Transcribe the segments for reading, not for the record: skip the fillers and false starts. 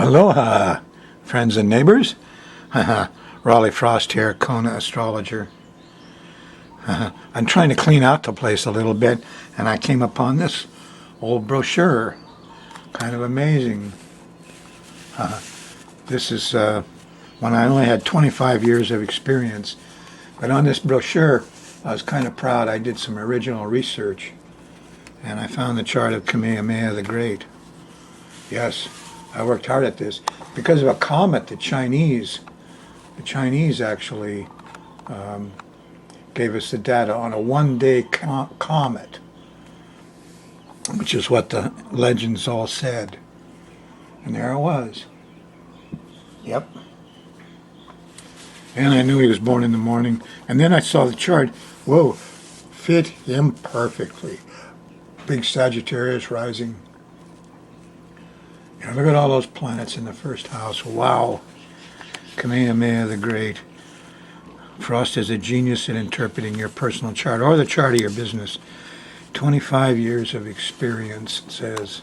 Aloha, friends and neighbors. Rollin Frost here, Kona Astrologer. I'm trying to clean out the place a little bit, and I came upon this old brochure. Kind of amazing. This is when I only had 25 years of experience. But on this brochure, I was kind of proud. I did some original research, and I found the chart of Kamehameha the Great. Yes, I worked hard at this. Because of a comet, the Chinese actually gave us the data on a one-day comet, which is what the legends all said. And there it was. Yep. And I knew he was born in the morning. And then I saw the chart. Whoa, fit him perfectly. Big Sagittarius rising. Yeah, look at all those planets in the first house. Wow. Kamehameha the Great. Frost is a genius in interpreting your personal chart or the chart of your business. 25 years of experience, it says.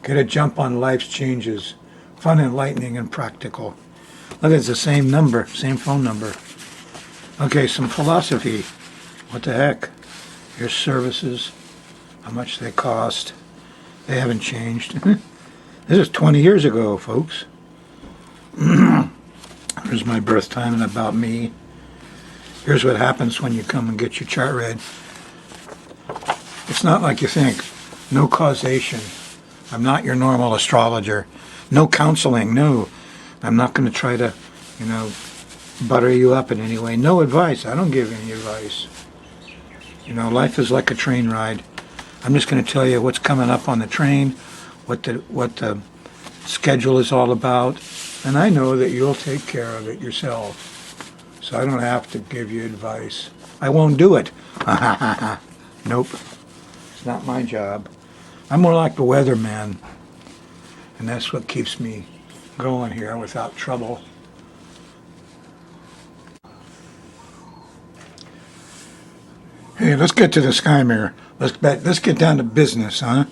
Get a jump on life's changes. Fun, enlightening, and practical. Look, it's the same number, same phone number. Okay, some philosophy. What the heck? Your services, how much they cost. They haven't changed. This is 20 years ago, folks. Here's my birth time and about me. Here's what happens when you come and get your chart read. It's not like you think. No causation. I'm not your normal astrologer. No counseling, no. I'm not going to try to, butter you up in any way. No advice. I don't give any advice. Life is like a train ride. I'm just going to tell you what's coming up on the train, what the schedule is all about, and I know that you'll take care of it yourself. So I don't have to give you advice. I won't do it. Nope. It's not my job. I'm more like the weatherman, and that's what keeps me going here without trouble. Hey, let's get to the sky mirror. Let's get down to business, huh?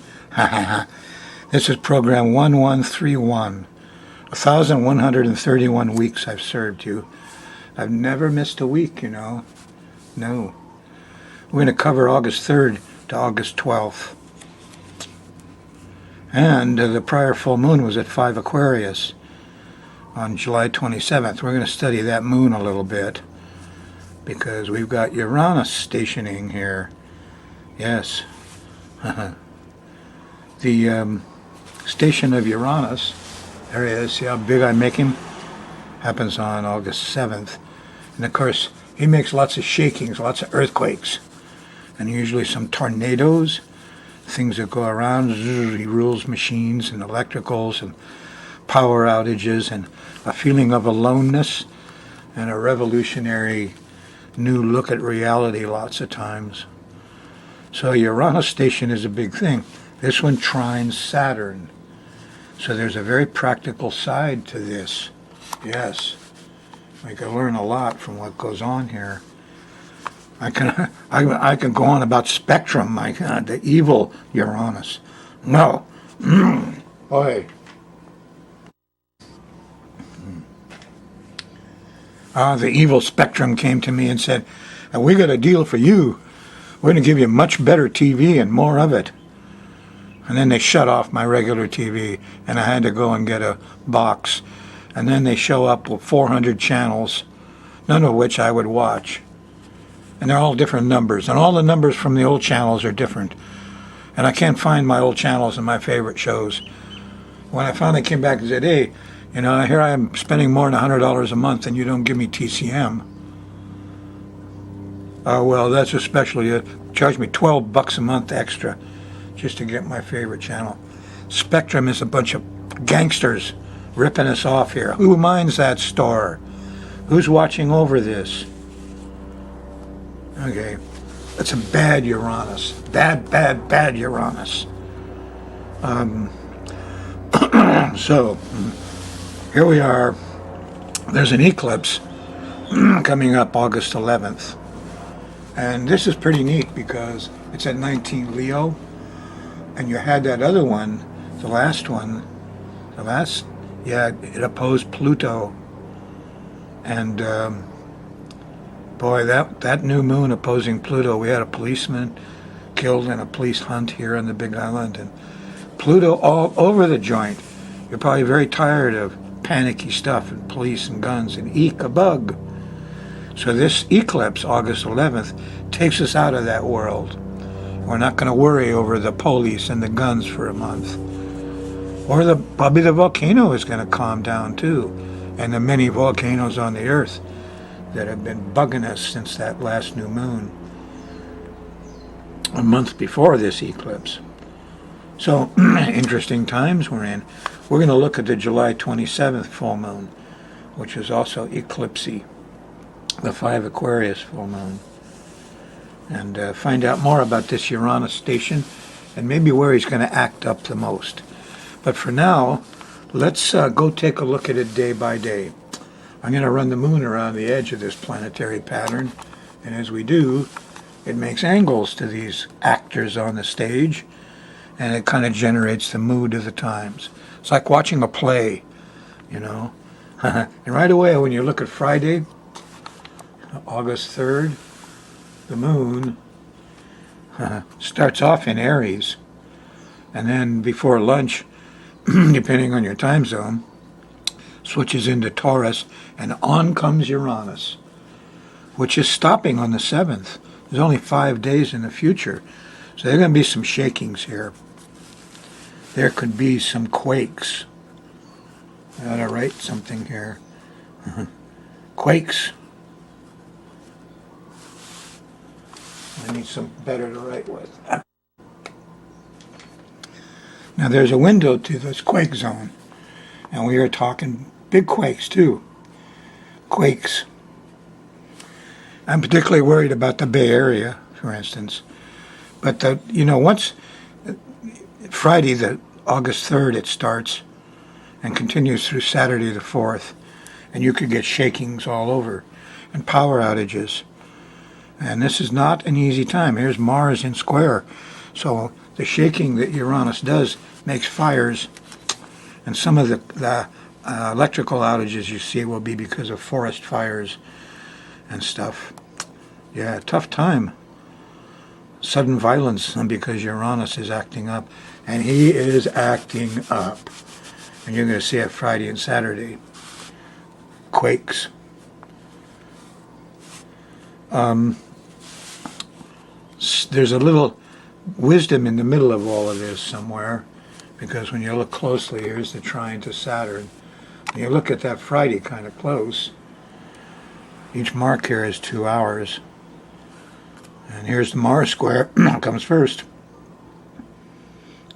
This is program 1131. 1,131 weeks I've served you. I've never missed a week, No. We're going to cover August 3rd to August 12th. And the prior full moon was at 5 Aquarius on July 27th. We're going to study that moon a little bit because we've got Uranus stationing here. Yes. The station of Uranus, there he is. See how big I make him? Happens on August 7th. And of course, he makes lots of shakings, lots of earthquakes, and usually some tornadoes, things that go around. He rules machines and electricals and power outages and a feeling of aloneness and a revolutionary new look at reality lots of times. So Uranus station is a big thing. This one trines Saturn. So there's a very practical side to this. Yes. We can learn a lot from what goes on here. I can go on about spectrum, my God, the evil Uranus. No. Boy. The evil spectrum came to me and said, we got a deal for you. We're going to give you much better TV and more of it. And then they shut off my regular TV, and I had to go and get a box. And then they show up with 400 channels, none of which I would watch. And they're all different numbers, and all the numbers from the old channels are different. And I can't find my old channels and my favorite shows. When I finally came back and said, hey, here I am spending more than $100 a month, and you don't give me TCM. Oh, well, that's a special. You charge me $12 a month extra just to get my favorite channel. Spectrum is a bunch of gangsters ripping us off here. Who minds that store? Who's watching over this? Okay, that's a bad Uranus. Bad Uranus. So, here we are. There's an eclipse coming up August 11th. And this is pretty neat because it's at 19 Leo. And you had that other one, the last one, That's, yeah, it opposed Pluto. And boy, that new moon opposing Pluto, we had a policeman killed in a police hunt here on the Big Island, and Pluto all over the joint. You're probably very tired of panicky stuff and police and guns and eek, a bug. So this eclipse, August 11th, takes us out of that world. We're not going to worry over the police and the guns for a month. Or probably the volcano is going to calm down too, and the many volcanoes on the earth that have been bugging us since that last new moon, a month before this eclipse. So, interesting times we're in. We're going to look at the July 27th full moon, which is also eclipsy, the 5 Aquarius full moon, and find out more about this Uranus station and maybe where he's going to act up the most. But for now, let's go take a look at it day by day. I'm going to run the moon around the edge of this planetary pattern, and as we do, it makes angles to these actors on the stage, and it kind of generates the mood of the times. It's like watching a play, you know. And right away, when you look at Friday, August 3rd, the moon starts off in Aries, and then before lunch, depending on your time zone, switches into Taurus, and on comes Uranus, which is stopping on the 7th. There's only 5 days in the future, so there are going to be some shakings here. There could be some quakes. I ought to write something here. Quakes. I need something better to write with. Now there's a window to this quake zone, and we are talking big quakes too. Quakes. I'm particularly worried about the Bay Area, for instance. But once Friday, the August 3rd, it starts and continues through Saturday the 4th, and you could get shakings all over and power outages. And this is not an easy time. Here's Mars in square. So the shaking that Uranus does makes fires, and some of the electrical outages you see will be because of forest fires and stuff. Yeah, tough time. Sudden violence because Uranus is acting up, and he is acting up. And you're going to see it Friday and Saturday. Quakes. There's a little wisdom in the middle of all of this somewhere, because when you look closely, here's the trine to Saturn. When you look at that Friday kind of close, each mark here is 2 hours. And here's the Mars square, comes first.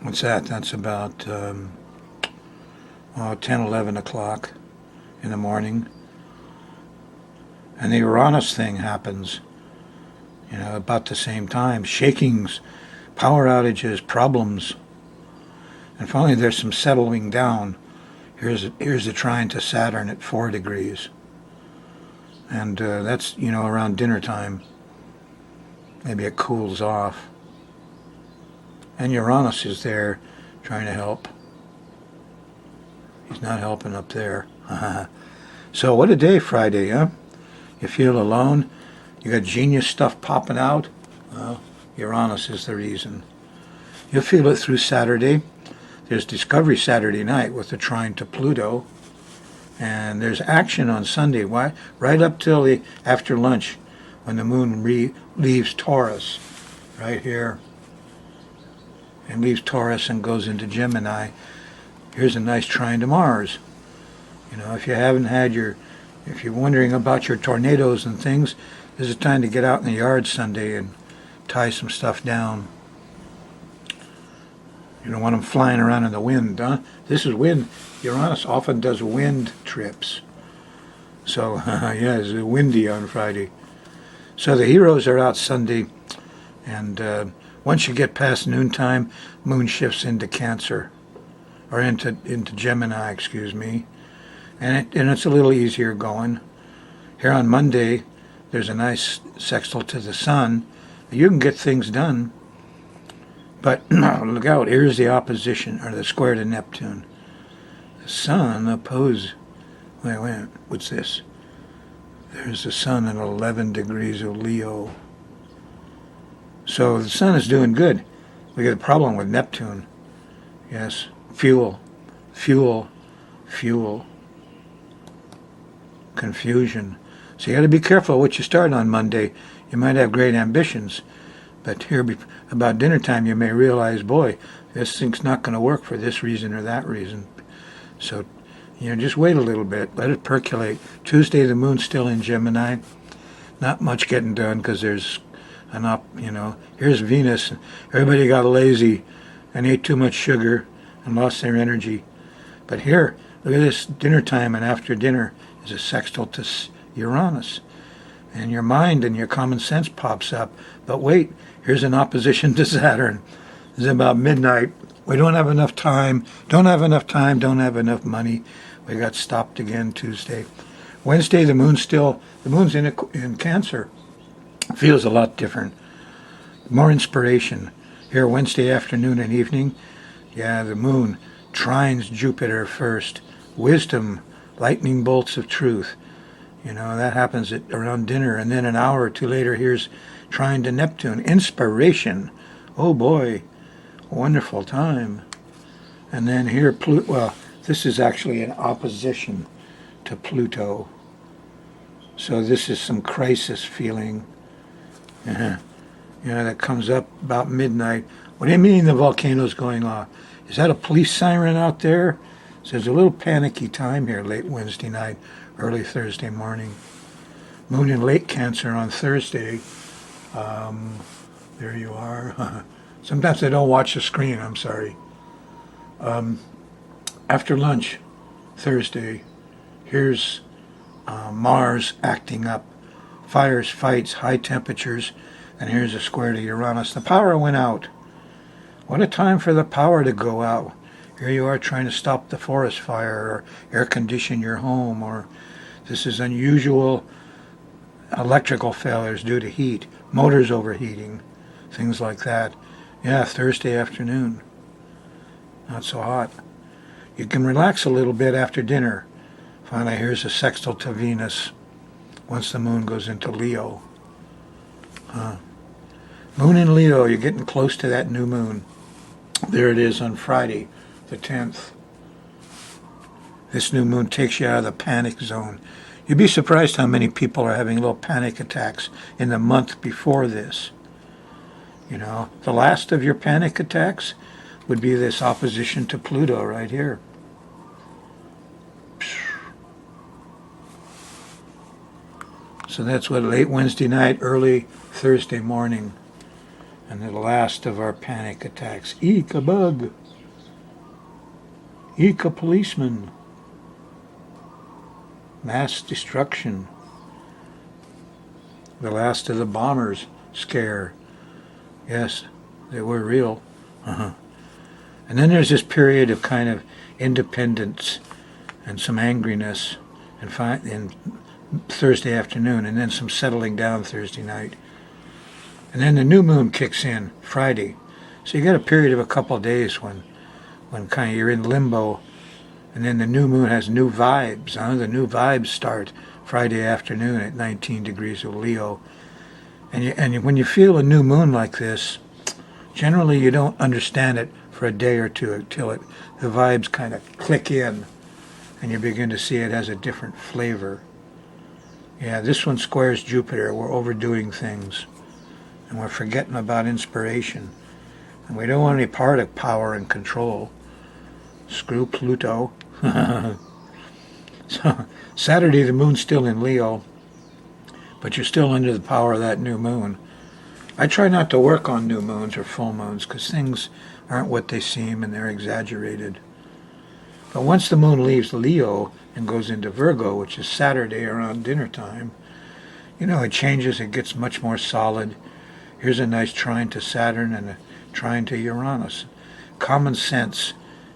What's that? That's about 10, 11 o'clock in the morning. And the Uranus thing happens, about the same time. Shakings, power outages, problems. And finally there's some settling down. Here's the trine to Saturn at 4 degrees. And that's, around dinner time. Maybe it cools off. And Uranus is there trying to help. He's not helping up there. So what a day Friday, huh? You feel alone? You got genius stuff popping out? Well, Uranus is the reason. You'll feel it through Saturday. There's Discovery Saturday night with the trine to Pluto. And there's action on Sunday. Why? Right up till after lunch, when the moon leaves Taurus, right here, and leaves Taurus and goes into Gemini. Here's a nice trine to Mars. If you haven't had if you're wondering about your tornadoes and things, this is time to get out in the yard Sunday and tie some stuff down. You don't want them flying around in the wind, huh? This is wind. Uranus often does wind trips. So, yeah, it's windy on Friday. So the heroes are out Sunday, and once you get past noontime, moon shifts into Cancer, or into Gemini, excuse me, and it's a little easier going. Here on Monday, there's a nice sextile to the sun. You can get things done, but look out, here's the opposition, or the square to Neptune. The sun opposes. Wait, what's this? There's the sun at 11 degrees of Leo. So the sun is doing good. We got a problem with Neptune. Yes, fuel. Confusion. So you got to be careful what you start on Monday. You might have great ambitions, but here about dinner time you may realize, boy, this thing's not going to work for this reason or that reason. So, just wait a little bit. Let it percolate. Tuesday, the moon's still in Gemini. Not much getting done because there's here's Venus. Everybody got lazy and ate too much sugar and lost their energy. But here, look at this, dinner time and after dinner is a sextile to Uranus. And your mind and your common sense pops up. But wait, here's an opposition to Saturn. It's about midnight. We don't have enough time, don't have enough money. We got stopped again Tuesday. Wednesday, the moon's in Cancer. Feels a lot different. More inspiration. Here, Wednesday afternoon and evening, the moon trines Jupiter first. Wisdom, lightning bolts of truth. That happens around dinner, and then an hour or two later, here's trine to Neptune. Inspiration. Oh boy, wonderful time. And then here, this is actually an opposition to Pluto. So this is some crisis feeling. That comes up about midnight. What do you mean the volcano's going off? Is that a police siren out there? So there's a little panicky time here, late Wednesday night, early Thursday morning. Moon in late Cancer on Thursday. There you are. Sometimes I don't watch the screen, I'm sorry. After lunch, Thursday, here's Mars acting up. Fires, fights, high temperatures, and here's a square to Uranus. The power went out. What a time for the power to go out. Here you are trying to stop the forest fire or air condition your home, or this is unusual electrical failures due to heat, motors overheating, things like that. Yeah, Thursday afternoon. Not so hot. You can relax a little bit after dinner. Finally, here's a sextile to Venus once the moon goes into Leo. Moon in Leo, you're getting close to that new moon. There it is on Friday, the 10th. This new moon takes you out of the panic zone. You'd be surprised how many people are having little panic attacks in the month before this. The last of your panic attacks would be this opposition to Pluto right here. So that's what, late Wednesday night, early Thursday morning. And the last of our panic attacks. Eek, a bug. Eek, a policeman. Mass destruction. The last of the bombers scare. Yes, they were real. And then there's this period of kind of independence and some angriness and Thursday afternoon, and then some settling down Thursday night. And then the new moon kicks in Friday. So you got a period of a couple of days when kind of you're in limbo, and then the new moon has new vibes. The new vibes start Friday afternoon at 19 degrees of Leo. And when you feel a new moon like this, generally you don't understand it for a day or two until the vibes kind of click in, and you begin to see it has a different flavor. Yeah, this one squares Jupiter. We're overdoing things, and we're forgetting about inspiration. And we don't want any part of power and control. Screw Pluto. So Saturday, the moon's still in Leo, but you're still under the power of that new moon. I try not to work on new moons or full moons because things aren't what they seem and they're exaggerated. But once the moon leaves Leo and goes into Virgo, which is Saturday around dinner time, it changes, it gets much more solid. Here's a nice trine to Saturn and a trine to Uranus. Common sense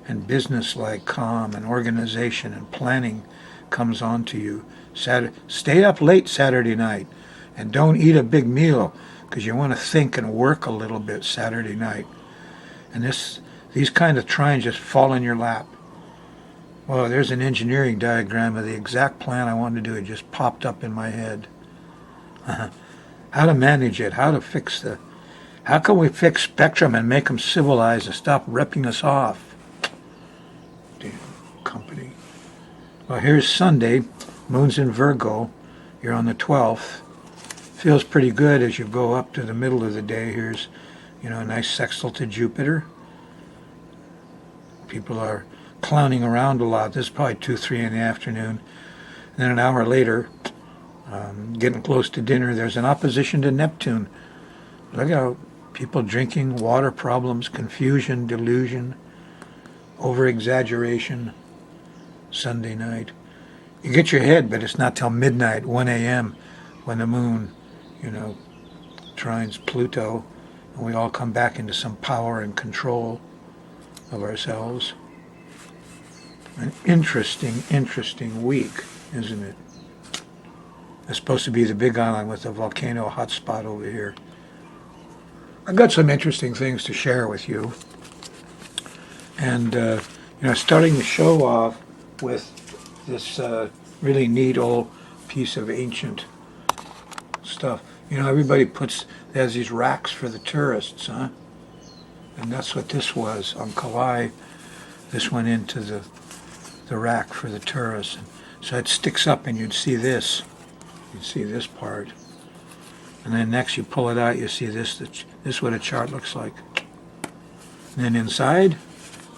and business-like calm and organization and planning comes on to you. Stay up late Saturday night and don't eat a big meal because you want to think and work a little bit Saturday night. And these kind of trines just fall in your lap. Well, there's an engineering diagram of the exact plan I wanted to do. It just popped up in my head. How to manage it, how can we fix spectrum and make them civilized and stop ripping us off? Damn company. Well, here's Sunday. Moon's in Virgo. You're on the 12th. Feels pretty good as you go up to the middle of the day. Here's, a nice sextile to Jupiter. People are clowning around a lot. This is probably 2, 3 in the afternoon. And then an hour later, getting close to dinner, there's an opposition to Neptune. Look out. People drinking, water problems, confusion, delusion, over-exaggeration. Sunday night. You get your head, but it's not till midnight, 1 a.m., when the moon, trines Pluto, and we all come back into some power and control of ourselves. An interesting week, isn't it? It's supposed to be the Big Island with the volcano hotspot over here. I've got some interesting things to share with you. And, starting the show off with this really neat old piece of ancient stuff. Everybody has these racks for the tourists, huh? And that's what this was on Kauai. This went into the rack for the tourists. And so it sticks up and you'd see this. You'd see this part. And then next you pull it out, you see this. This is what a chart looks like. And then inside,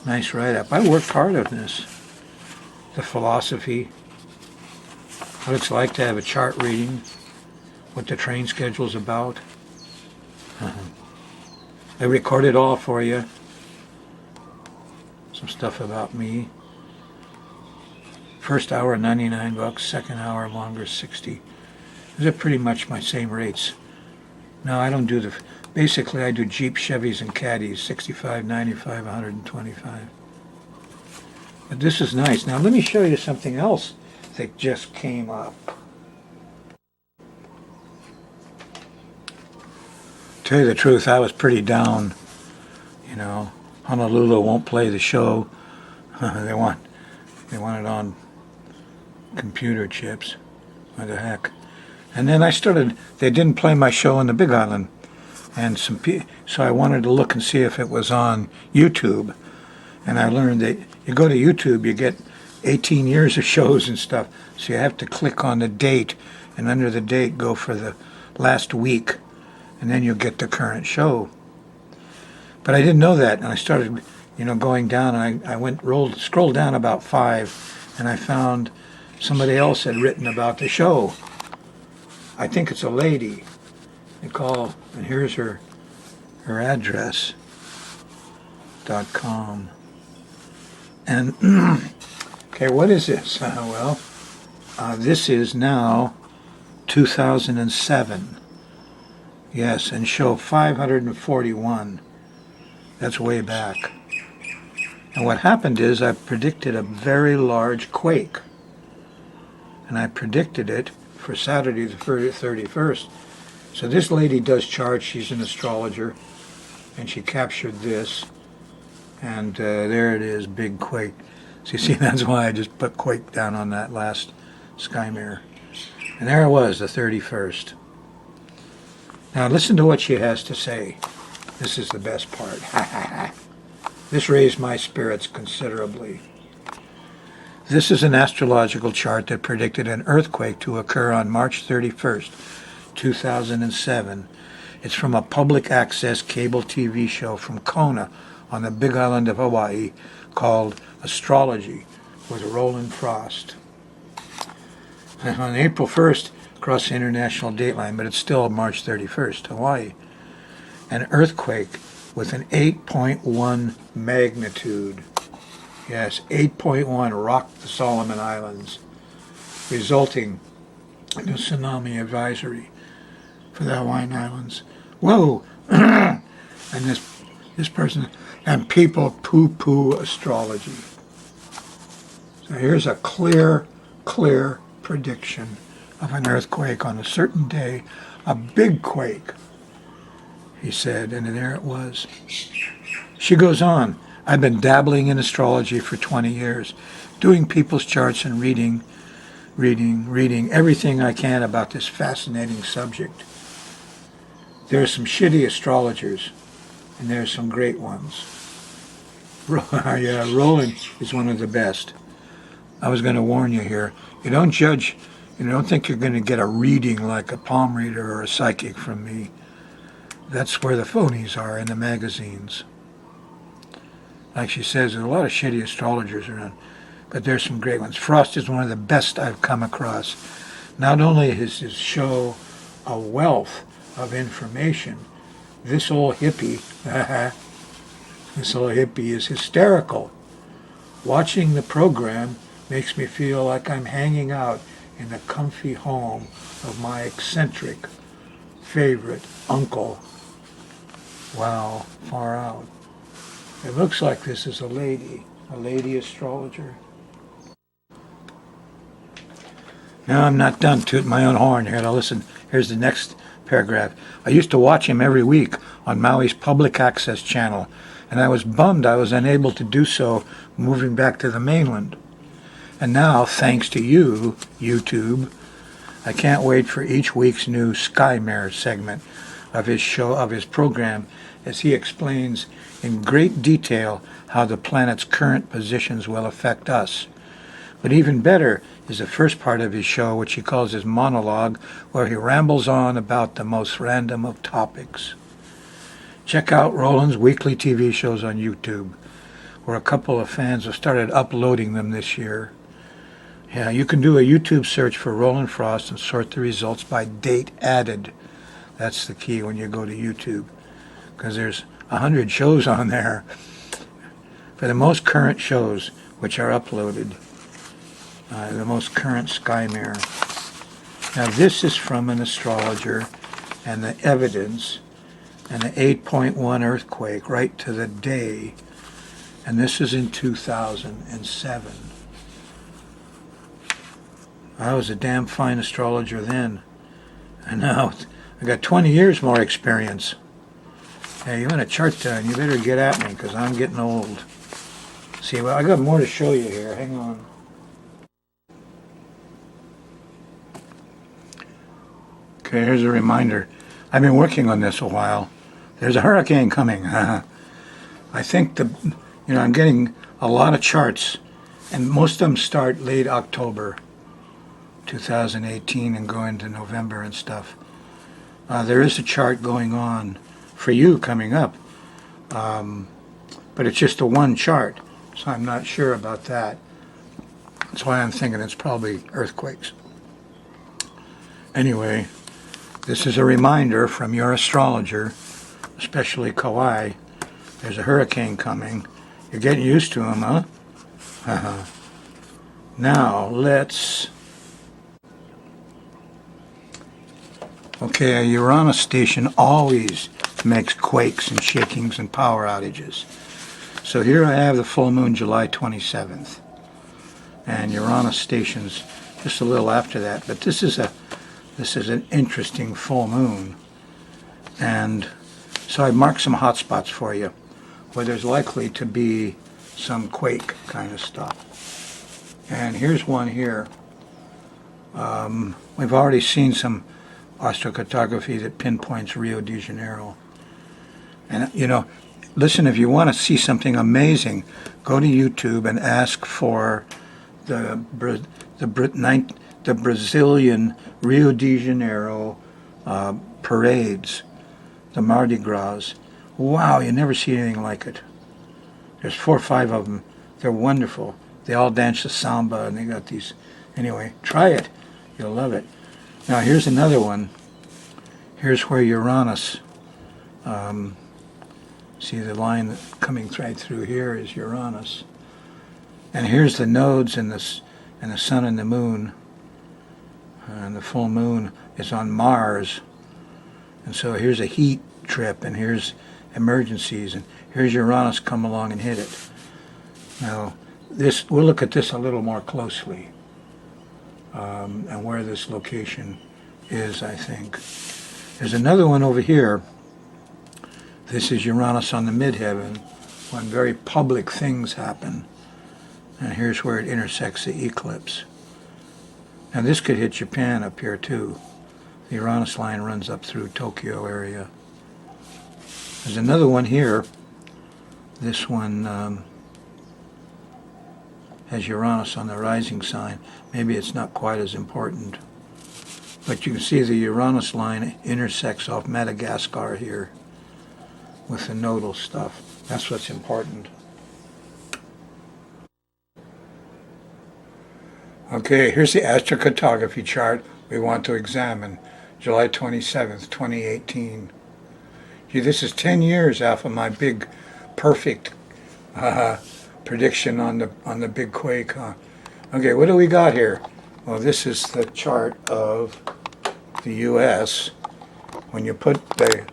nice write-up. I worked hard on this. The philosophy, what it's like to have a chart reading, what the train schedule's about. I record it all for you. Some stuff about me. First hour, $99. Second hour, longer, 60. These are pretty much my same rates. No, I don't do basically I do Jeep, Chevys, and Caddies, 65, 95, 125. But this is nice. Now let me show you something else that just came up. Tell you the truth, I was pretty down. Honolulu won't play the show. They want it on computer chips. What the heck? And then they didn't play my show on the Big Island. And so I wanted to look and see if it was on YouTube. And I learned that you go to YouTube, you get 18 years of shows and stuff. So you have to click on the date, and under the date go for the last week, and then you'll get the current show. But I didn't know that, and I started, going down, and I scrolled down about 5, and I found somebody else had written about the show. I think it's a lady. They call, and here's her address, .com. And, okay, what is this? This is now 2007. Yes, and show 541. That's way back. And what happened is I predicted a very large quake. And I predicted it for Saturday the 31st. So this lady does charts. She's an astrologer. And she captured this. And there it is, big quake. So you see, that's why I just put quake down on that last sky mirror. And there it was, the 31st. Now listen to what she has to say. This is the best part. This raised my spirits considerably. This is an astrological chart that predicted an earthquake to occur on March 31st, 2007. It's from a public access cable TV show from Kona on the Big Island of Hawaii called Astrology with Rollin Frost. And on April 1st, across the international date line, but it's still March 31st, Hawaii. An earthquake with an 8.1 magnitude. Yes, 8.1 rocked the Solomon Islands, resulting in a tsunami advisory for the Hawaiian Islands. Whoa! And this person, and people poo-poo astrology. So here's a clear prediction of an earthquake on a certain day, a big quake, he said, and there it was. She goes on, I've been dabbling in astrology for 20 years, doing people's charts and reading everything I can about this fascinating subject. There are some shitty astrologers, and there are some great ones. Yeah, Rollin is one of the best. I was going to warn you here. You don't judge, you don't think you're going to get a reading like a palm reader or a psychic from me. That's where the phonies are, in the magazines. Like she says, there's a lot of shitty astrologers around, but there's some great ones. Frost is one of the best I've come across. Not only is his show a wealth of information, this old hippie is hysterical. Watching the program makes me feel like I'm hanging out in the comfy home of my eccentric favorite uncle. Wow, far out. It looks like this is a lady astrologer. No, I'm not done tooting my own horn here. Now listen, here's the next paragraph. I used to watch him every week on Maui's public access channel, and I was bummed I was unable to do so moving back to the mainland. And now, thanks to you, YouTube, I can't wait for each week's new Sky Mare segment of his program, as he explains in great detail how the planet's current positions will affect us. But even better is the first part of his show, which he calls his monologue, where he rambles on about the most random of topics. Check out Rollin's weekly TV shows on YouTube, where a couple of fans have started uploading them this year. Yeah, you can do a YouTube search for Rollin Frost and sort the results by date added. That's the key when you go to YouTube, because there's 100 shows on there for the most current shows which are uploaded. The most current Sky Mare. Now this is from an astrologer, and the evidence, and the 8.1 earthquake right to the day, and this is in 2007. I was a damn fine astrologer then, and now I got 20 years more experience. Hey, you want a chart done, you better get at me, because I'm getting old. See, well, I got more to show you here. Hang on. Okay, here's a reminder. I've been working on this a while. There's a hurricane coming. I think I'm getting a lot of charts, and most of them start late October 2018 and go into November and stuff. There is a chart going on for you coming up, but it's just a one chart, so I'm not sure about that. That's why I'm thinking it's probably earthquakes. Anyway, this is a reminder from your astrologer, especially Kauai. There's a hurricane coming. You're getting used to them, huh? Now, let's... Okay, a Uranus station always makes quakes and shakings and power outages. So here I have the full moon July 27th. And Uranus station's just a little after that. But this is an interesting full moon. And so I marked some hot spots for you where there's likely to be some quake kind of stuff. And here's one here. We've already seen some astrocartography that pinpoints Rio de Janeiro. And, listen, if you want to see something amazing, go to YouTube and ask for the Brazilian Rio de Janeiro parades, the Mardi Gras. Wow, you never see anything like it. There's 4 or 5 of them. They're wonderful. They all dance the samba, and they got these. Anyway, try it. You'll love it. Now, here's another one. Here's where Uranus, see the line that coming right through here is Uranus. And here's the nodes and the sun and the moon. And the full moon is on Mars. And so here's a heat trip, and here's emergencies, and here's Uranus come along and hit it. Now, we'll look at this a little more closely, and where this location is, I think. There's another one over here. This is Uranus on the midheaven, when very public things happen. And here's where it intersects the eclipse. Now this could hit Japan up here too. The Uranus line runs up through Tokyo area. There's another one here. This one has Uranus on the rising sign. Maybe it's not quite as important. But you can see the Uranus line intersects off Madagascar here with the nodal stuff. That's what's important. Okay, here's the astrocartography chart we want to examine. July 27th, 2018. See, this is 10 years after my big, perfect prediction on the big quake. Okay, what do we got here? Well, this is the chart of the U.S. When you put the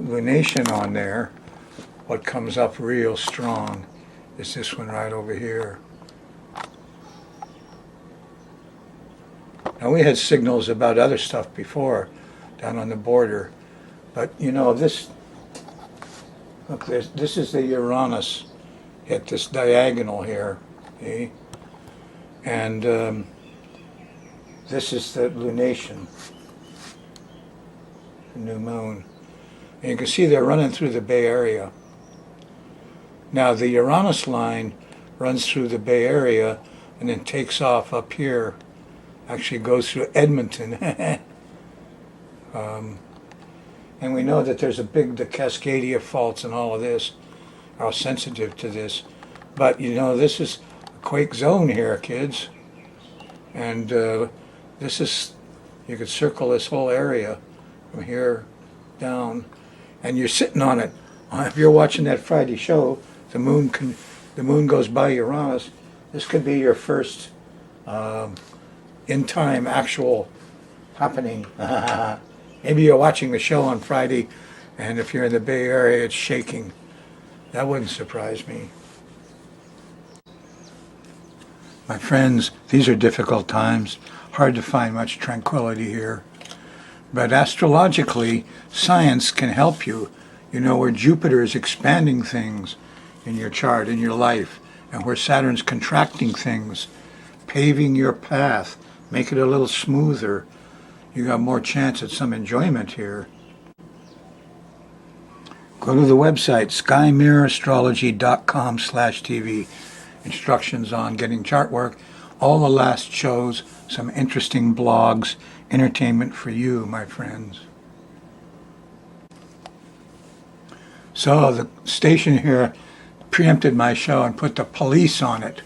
lunation on there, what comes up real strong is this one right over here. Now, we had signals about other stuff before down on the border, but you know, this, look, this is the Uranus hit this diagonal here, see? And this is the lunation, the new moon. And you can see they're running through the Bay Area. Now, the Uranus line runs through the Bay Area and then takes off up here. Actually goes through Edmonton. And we know that there's the Cascadia faults and all of this are sensitive to this. But you know, this is a quake zone here, kids. And this is, you could circle this whole area from here down, and you're sitting on it. If you're watching that Friday show, the moon goes by Uranus. This could be your first in time actual happening. Maybe you're watching the show on Friday, and if you're in the Bay Area, it's shaking. That wouldn't surprise me. My friends, these are difficult times. Hard to find much tranquility here. But astrologically, science can help you. You know, where Jupiter is expanding things in your chart, in your life, and where Saturn's contracting things, paving your path, make it a little smoother. You got more chance at some enjoyment here. Go to the website, skymirrorastrology.com/TV. Instructions on getting chart work, all the last shows, some interesting blogs, entertainment for you, my friends. So the station here preempted my show and put the police on it.